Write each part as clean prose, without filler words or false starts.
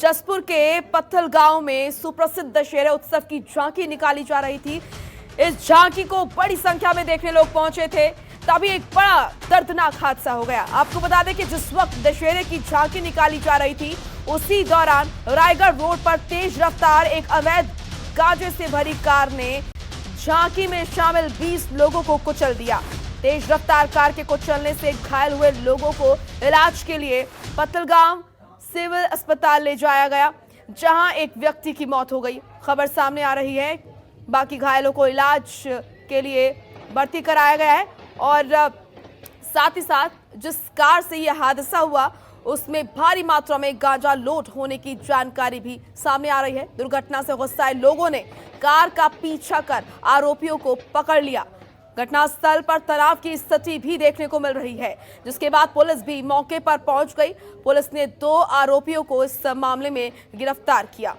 जसपुर के पत्थल गांव में सुप्रसिद्ध दशहरा उत्सव की झांकी निकाली जा रही थी। इस झांकी को बड़ी संख्या में देखने लोग पहुंचे थे, तभी एक बड़ा दर्दनाक हादसा हो गया। आपको बता दें कि जिस वक्त दशहरे की झांकी निकाली जा रही थी, उसी दौरान रायगढ़ रोड पर तेज रफ्तार एक अवैध गांजे से भरी कार ने झांकी में शामिल 20 लोगों को कुचल दिया। तेज रफ्तार कार के कुचलने से घायल हुए लोगों को इलाज के लिए पत्तलगांव सिविल अस्पताल ले जाया गया, जहां एक व्यक्ति की मौत हो गई। खबर सामने आ रही है, बाकी घायलों को इलाज के लिए भर्ती कराया गया है। और साथ ही साथ जिस कार से यह हादसा हुआ, उसमें भारी मात्रा में गांजा लोड होने की जानकारी भी सामने आ रही है। दुर्घटना से गुस्साए लोगों ने कार का पीछा कर आरोपियों को पकड़ लिया। घटनास्थल पर तनाव की स्थिति भी देखने को मिल रही है, जिसके बाद पुलिस भी मौके पर पहुंच गई। पुलिस ने 2 आरोपियों को इस मामले में गिरफ्तार किया।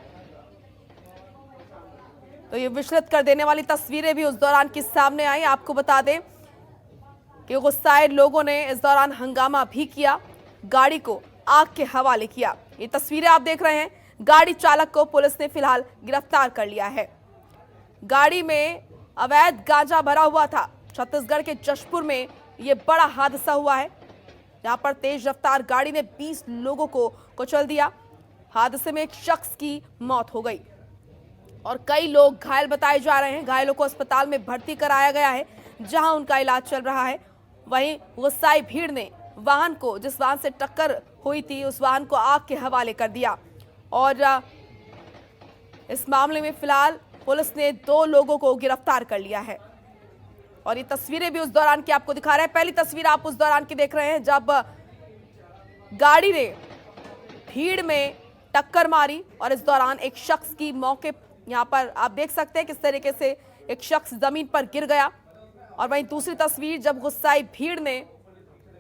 तो ये विचलित कर देने वाली तस्वीरें भी उस दौरान की सामने आई। आपको बता दें कि गुस्साए लोगों ने इस दौरान हंगामा भी किया, गाड़ी को आग के हवाले किया। ये तस्वीरें आप देख रहे हैं। गाड़ी चालक को पुलिस ने फिलहाल गिरफ्तार कर लिया है। गाड़ी में अवैध गांजा भरा हुआ था। छत्तीसगढ़ के जशपुर में यह बड़ा हादसा हुआ है, जहां पर तेज रफ्तार गाड़ी ने 20 लोगों को कुचल दिया। हादसे में एक शख्स की मौत हो गई और कई लोग घायल बताए जा रहे हैं। घायलों को अस्पताल में भर्ती कराया गया है, जहां उनका इलाज चल रहा है। वहीं गुस्साई भीड़ ने वाहन को, जिस वाहन से टक्कर हुई थी, उस वाहन को आग के हवाले कर दिया। और इस मामले में फिलहाल पुलिस ने 2 लोगों को गिरफ्तार कर लिया है। और ये तस्वीरें भी उस दौरान की आपको दिखा रहे हैं। पहली तस्वीर आप उस दौरान की देख रहे हैं, जब गाड़ी ने भीड़ में टक्कर मारी और इस दौरान एक शख्स की मौके, यहां पर आप देख सकते हैं किस तरीके से एक शख्स जमीन पर गिर गया। और वहीं दूसरी तस्वीर, जब गुस्साई भीड़ ने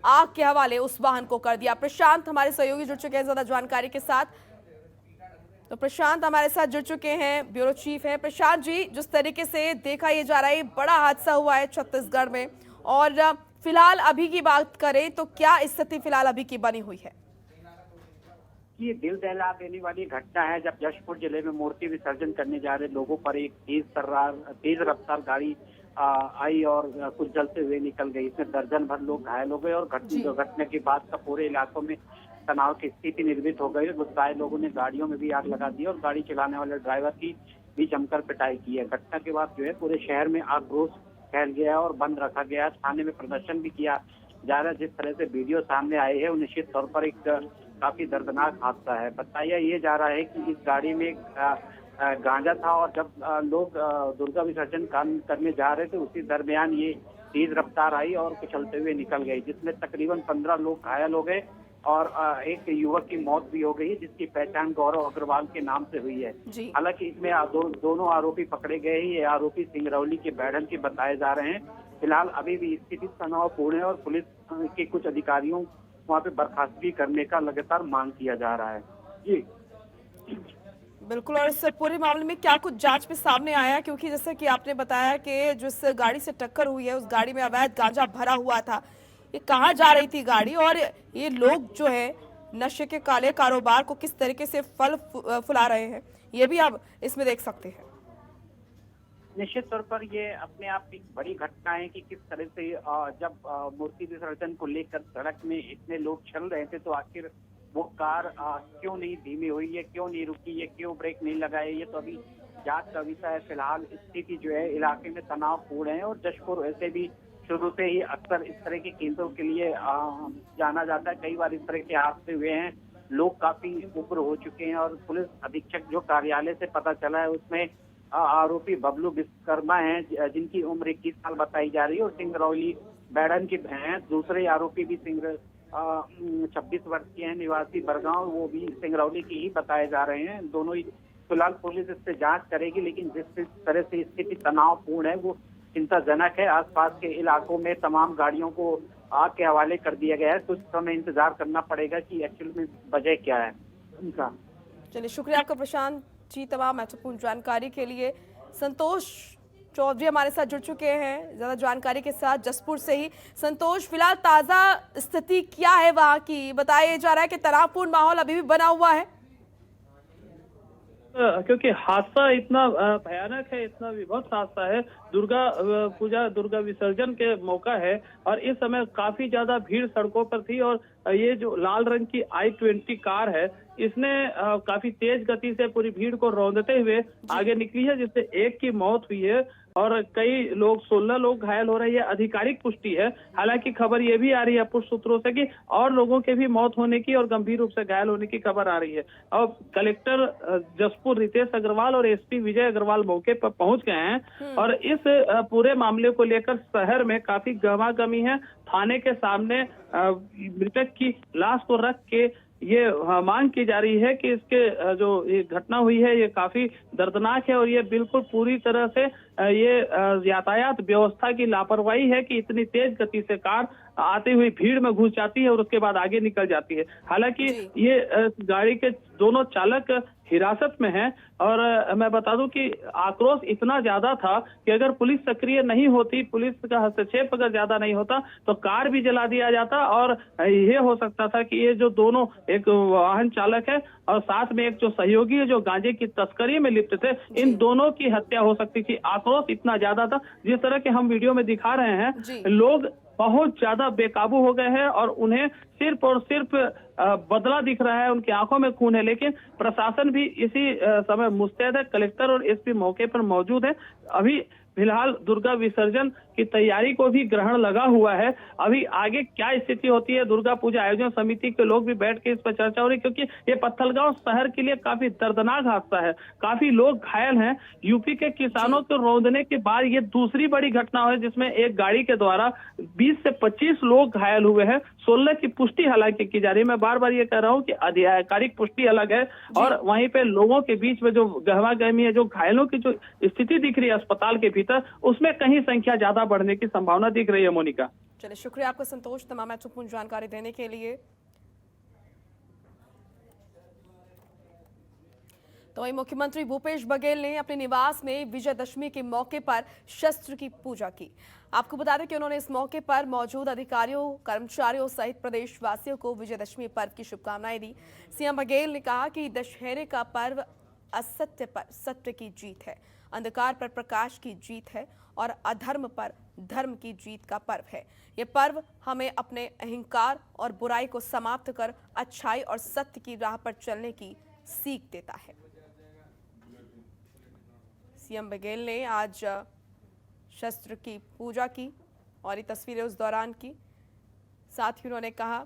आग के हवाले उस वाहन को कर दिया। प्रशांत हमारे सहयोगी जुड़ चुके हैं ज्यादा जानकारी के साथ। तो प्रशांत हमारे साथ जुड़ चुके हैं, ब्यूरो चीफ हैं। प्रशांत जी, जिस तरीके से देखा यह जा रहा है, बड़ा हादसा हुआ है छत्तीसगढ़ में, और फिलहाल अभी की बात करें तो क्या स्थिति फिलहाल अभी की बनी हुई है? ये दिल दहला देने वाली घटना है, जब जशपुर जिले में मूर्ति विसर्जन करने जा रहे लोगों पर एक तेज रफ्तार गाड़ी आई और कुछ जलते हुए निकल गई। इसमें दर्जन भर लोग घायल हो गए और घटना के बाद का पूरे इलाकों में तनाव की स्थिति निर्मित हो गई। गुस्साए लोगों ने गाड़ियों में भी आग लगा दी और गाड़ी चलाने वाले ड्राइवर की भी जमकर पिटाई की है। घटना के बाद जो है पूरे शहर में आक्रोश फैल गया और बंद रखा गया। थाने में प्रदर्शन भी किया जा रहा है। जिस तरह से वीडियो सामने आए हैं, वो निश्चित तौर पर एक काफी दर्दनाक हादसा है। बताया ये जा रहा है कि इस गाड़ी में गांजा था और जब लोग दुर्गा विसर्जन करने जा रहे थे, उसी दरमियान ये तेज रफ्तार आई और कुचलते हुए निकल गई, जिसमें तकरीबन 15 लोग घायल हो गए और एक युवक की मौत भी हो गई, जिसकी पहचान गौरव अग्रवाल के नाम से हुई है। हालांकि इसमें दोनों आरोपी पकड़े गए ही। ये आरोपी सिंगरौली के बैढ़न के बताए जा रहे हैं। फिलहाल अभी भी स्थिति तनावपूर्ण है और पुलिस के कुछ अधिकारियों वहाँ पे बर्खास्तगी करने का लगातार मांग किया जा रहा है। जी बिल्कुल। और इस पूरे मामले में क्या कुछ जांच में सामने आया? क्योंकि जैसे कि आपने बताया कि जिस गाड़ी से टक्कर हुई है, उस गाड़ी में अवैध गांजा भरा हुआ था। ये कहाँ जा रही थी गाड़ी, और ये लोग जो है नशे के काले कारोबार को किस तरीके से फल फुला रहे हैं, ये भी आप इसमें देख सकते हैं। निश्चित तौर पर ये अपने आप एक बड़ी घटना है कि किस तरह से जब मूर्ति विसर्जन को लेकर सड़क में इतने लोग चल रहे थे, तो आखिर वो कार क्यों नहीं धीमी हुई है, क्यों नहीं रुकी है, क्यों ब्रेक नहीं लगाए, ये तो अभी जांच का विषय है। फिलहाल स्थिति जो है इलाके में तनावपूर्ण है और जशपुर ऐसे भी शुरू से ही अक्सर इस तरह के केंद्रों के लिए जाना जाता है। कई बार इस तरह के हादसे हुए हैं, लोग काफी उग्र हो चुके हैं। और पुलिस अधीक्षक जो कार्यालय से पता चला है, उसमें आरोपी बबलू विश्वकर्मा हैं, जिनकी उम्र 21 साल बताई जा रही है और सिंगरौली बैढ़न के हैं। दूसरे आरोपी भी 26 वर्ष के हैं, निवासी बरगांव, वो भी सिंगरौली की ही बताए जा रहे हैं। दोनों ही फिलहाल पुलिस इससे जांच करेगी, लेकिन जिस तरह से स्थिति तनावपूर्ण है वो चिंताजनक है। आसपास के इलाकों में तमाम गाड़ियों को आग के हवाले कर दिया गया है। कुछ समय इंतजार करना पड़ेगा कि एक्चुअल में वजह क्या है उनका। चलिए, शुक्रिया आपका प्रशांत जी तमाम महत्वपूर्ण जानकारी के लिए। संतोष चौधरी हमारे साथ जुड़ चुके हैं ज्यादा जानकारी के साथ जसपुर से ही। संतोष, फिलहाल ताजा स्थिति क्या है वहां की? बताया जा रहा है कि तनावपूर्ण माहौल अभी भी बना हुआ है। क्योंकि हादसा इतना भयानक है, इतना विभत्स हादसा है। दुर्गा पूजा, दुर्गा विसर्जन के मौका है और इस समय काफी ज्यादा भीड़ सड़कों पर थी और ये जो लाल रंग की i20 कार है, इसने काफी तेज गति से पूरी भीड़ को रौंदते हुए आगे निकली है, जिससे एक की मौत हुई है और कई लोग 16 लोग घायल हो रहे हैं। ये आधिकारिक पुष्टि है। हालांकि खबर ये भी आ रही है पुष्ट सूत्रों से कि और लोगों के भी मौत होने की और गंभीर रूप से घायल होने की खबर आ रही है। और कलेक्टर जसपुर रितेश अग्रवाल और एसपी विजय अग्रवाल मौके पर पहुंच गए हैं और इस पूरे मामले को लेकर शहर में काफी गहमागमी है। थाने के सामने मृतक की लाश को रख के ये मांग की जा रही है कि इसके जो ये घटना हुई है ये काफी दर्दनाक है और ये बिल्कुल पूरी तरह से ये यातायात व्यवस्था की लापरवाही है कि इतनी तेज गति से कार आती हुई भीड़ में घुस जाती है और उसके बाद आगे निकल जाती है। हालांकि ये गाड़ी के दोनों चालक हिरासत में हैं और मैं बता दूं कि आक्रोश इतना ज्यादा था कि अगर पुलिस सक्रिय नहीं होती, पुलिस का हस्तक्षेप अगर ज्यादा नहीं होता तो कार भी जला दिया जाता और ये हो सकता था कि ये जो दोनों, एक वाहन चालक है और साथ में एक जो सहयोगी है जो गांजे की तस्करी में लिप्त थे, इन दोनों की हत्या हो सकती थी। आक्रोश इतना ज्यादा था, जिस तरह के हम वीडियो में दिखा रहे हैं, लोग बहुत ज्यादा बेकाबू हो गए हैं और उन्हें सिर्फ और सिर्फ बदला दिख रहा है, उनकी आंखों में खून है। लेकिन प्रशासन भी इसी समय मुस्तैद है। कलेक्टर और एसपी मौके पर मौजूद है। अभी फिलहाल दुर्गा विसर्जन की तैयारी को भी ग्रहण लगा हुआ है। अभी आगे क्या स्थिति होती है, दुर्गा पूजा आयोजन समिति के लोग भी बैठ के इस पर चर्चा हो रही है, क्योंकि ये पत्थलगांव शहर के लिए काफी दर्दनाक हादसा है। काफी लोग घायल हैं। यूपी के किसानों को रौंदने के बाद ये दूसरी बड़ी घटना है जिसमें एक गाड़ी के द्वारा 20 से 25 लोग घायल हुए हैं। 16 की पुष्टि हालांकि की जा रही है। मैं बार बार ये कह रहा हूँ कि आधिकारिक पुष्टि अलग है और वहीं पे लोगों के बीच में जो गहमागहमी है, जो घायलों की जो स्थिति दिख रही है अस्पताल के भीतर, उसमें कहीं संख्या ज्यादा बढ़ने की संभावना दिख रही है। मोनिका, चलिए, शुक्रिया आपका संतोष, तमाम महत्वपूर्ण जानकारी देने के लिए। तो वहीं मुख्यमंत्री भूपेश बघेल ने अपने निवास में विजयदशमी के मौके पर शस्त्र की पूजा की। आपको बता दें कि उन्होंने इस मौके पर मौजूद अधिकारियों, कर्मचारियों सहित प्रदेशवासियों को विजयदशमी पर्व की शुभकामनाएं दी। सीएम बघेल ने कहा कि दशहरे का पर्व असत्य पर सत्य की जीत है, अंधकार पर प्रकाश की जीत है और अधर्म पर धर्म की जीत का पर्व है। ये पर्व हमें अपने अहंकार और बुराई को समाप्त कर अच्छाई और सत्य की राह पर चलने की सीख देता है। सीएम बघेल ने आज शस्त्र की पूजा की और ये तस्वीरें उस दौरान की। साथ ही उन्होंने कहा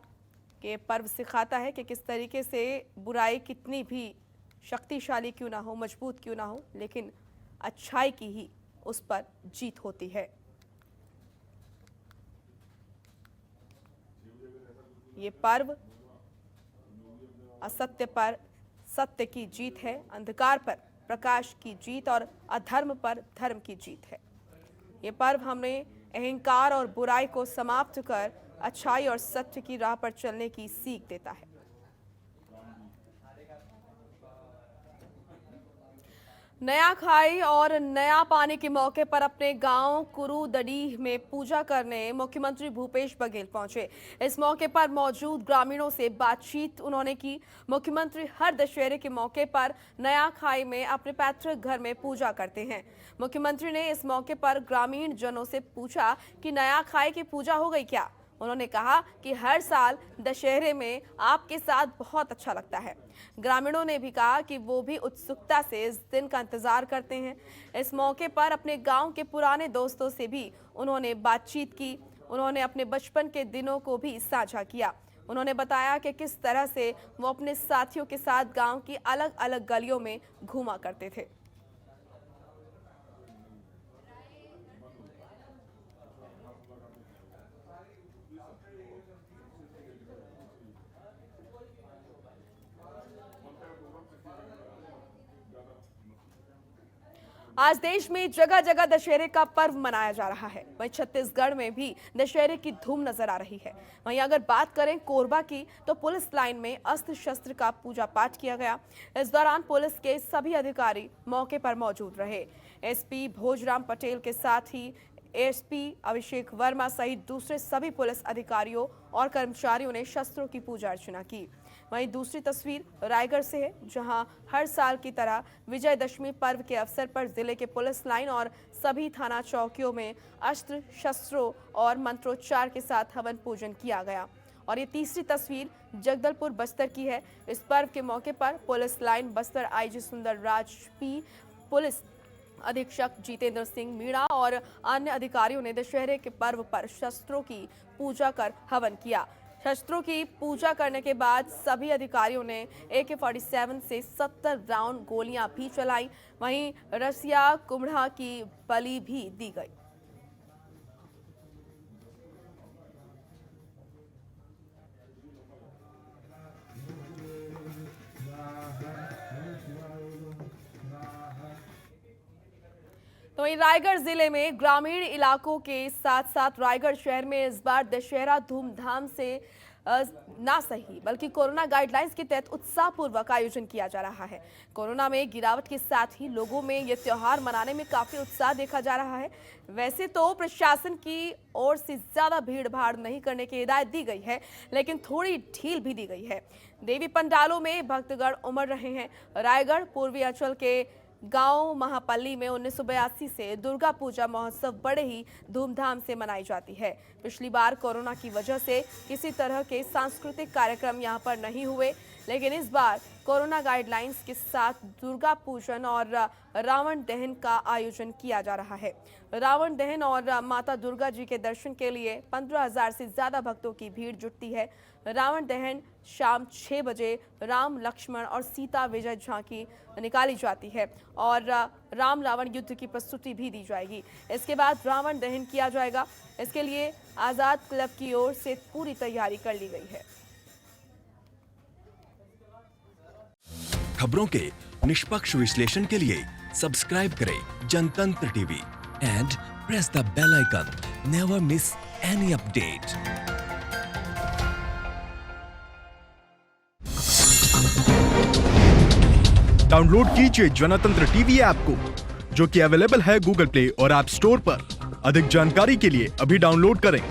कि ये पर्व सिखाता है कि किस तरीके से बुराई कितनी भी शक्तिशाली क्यों ना हो, मजबूत क्यों ना हो, लेकिन अच्छाई की ही उस पर जीत होती है। ये पर्व असत्य पर सत्य की जीत है, अंधकार पर प्रकाश की जीत और अधर्म पर धर्म की जीत है। ये पर्व हमें अहंकार और बुराई को समाप्त कर अच्छाई और सत्य की राह पर चलने की सीख देता है। नया खाई और नया पानी के मौके पर अपने गांव कुरुदडीह में पूजा करने मुख्यमंत्री भूपेश बघेल पहुंचे। इस मौके पर मौजूद ग्रामीणों से बातचीत उन्होंने की। मुख्यमंत्री हर दशहरे के मौके पर नया खाई में अपने पैतृक घर में पूजा करते हैं। मुख्यमंत्री ने इस मौके पर ग्रामीण जनों से पूछा कि नया खाई की पूजा हो गई क्या। उन्होंने कहा कि हर साल दशहरे में आपके साथ बहुत अच्छा लगता है। ग्रामीणों ने भी कहा कि वो भी उत्सुकता से इस दिन का इंतजार करते हैं। इस मौके पर अपने गांव के पुराने दोस्तों से भी उन्होंने बातचीत की। उन्होंने अपने बचपन के दिनों को भी साझा किया। उन्होंने बताया कि किस तरह से वो अपने साथियों के साथ गांव की अलग अलग गलियों में घूमा करते थे। आज देश में जगह जगह दशहरे का पर्व मनाया जा रहा है। वहीं छत्तीसगढ़ में भी दशहरे की धूम नजर आ रही है। वहीं अगर बात करें कोरबा की, तो पुलिस लाइन में अस्त्र शस्त्र का पूजा पाठ किया गया। इस दौरान पुलिस के सभी अधिकारी मौके पर मौजूद रहे। एसपी भोजराम पटेल के साथ ही एसपी अभिषेक वर्मा सहित दूसरे सभी पुलिस अधिकारियों और कर्मचारियों ने शस्त्रों की पूजा अर्चना की। वहीं दूसरी तस्वीर रायगढ़ से है, जहां हर साल की तरह विजयदशमी पर्व के अवसर पर जिले के पुलिस लाइन और सभी थाना चौकियों में अस्त्र शस्त्रों और मंत्रोच्चार के साथ हवन पूजन किया गया। और ये तीसरी तस्वीर जगदलपुर बस्तर की है। इस पर्व के मौके पर पुलिस लाइन बस्तर आईजी सुंदर राज पी, पुलिस अधीक्षक जितेंद्र सिंह मीणा और अन्य अधिकारियों ने दशहरे के पर्व पर शस्त्रों की पूजा कर हवन किया। शस्त्रों की पूजा करने के बाद सभी अधिकारियों ने AK-47 से 70 राउंड गोलियां भी चलाई। वहीं रसिया कुम्हड़ा की बलि भी दी गई। तो वहीं रायगढ़ जिले में ग्रामीण इलाकों के साथ साथ रायगढ़ शहर में इस बार दशहरा धूमधाम से ना सही बल्कि कोरोना गाइडलाइंस के तहत उत्साहपूर्वक आयोजन किया जा रहा है। कोरोना में गिरावट के साथ ही लोगों में ये त्योहार मनाने में काफी उत्साह देखा जा रहा है। वैसे तो प्रशासन की ओर से ज्यादा भीड़ भाड़ नहीं करने की हिदायत दी गई है, लेकिन थोड़ी ढील भी दी गई है। देवी पंडालों में भक्तगण उमड़ रहे हैं। रायगढ़ पूर्वी अंचल के गांव महापल्ली में 1982 से दुर्गा पूजा महोत्सव बड़े ही धूमधाम से मनाई जाती है। पिछली बार कोरोना की वजह से किसी तरह के सांस्कृतिक कार्यक्रम यहां पर नहीं हुए, लेकिन इस बार कोरोना गाइडलाइंस के साथ दुर्गा पूजन और रावण दहन का आयोजन किया जा रहा है। रावण दहन और माता दुर्गा जी के दर्शन के लिए 15,000 से ज्यादा भक्तों की भीड़ जुटती है। रावण दहन शाम 6 बजे राम लक्ष्मण और सीता विजय झांकी निकाली जाती है और राम रावण युद्ध की प्रस्तुति भी दी जाएगी। इसके बाद रावण दहन किया जाएगा। इसके लिए आजाद क्लब की ओर से पूरी तैयारी कर ली गई है। खबरों के निष्पक्ष विश्लेषण के लिए सब्सक्राइब करें Jantantra TV and press the bell icon. Never miss any update. Download कीजिए जनतंत्र टीवी ऐप को, जो कि अवेलेबल है गूगल प्ले और ऐप स्टोर पर। अधिक जानकारी के लिए अभी डाउनलोड करें।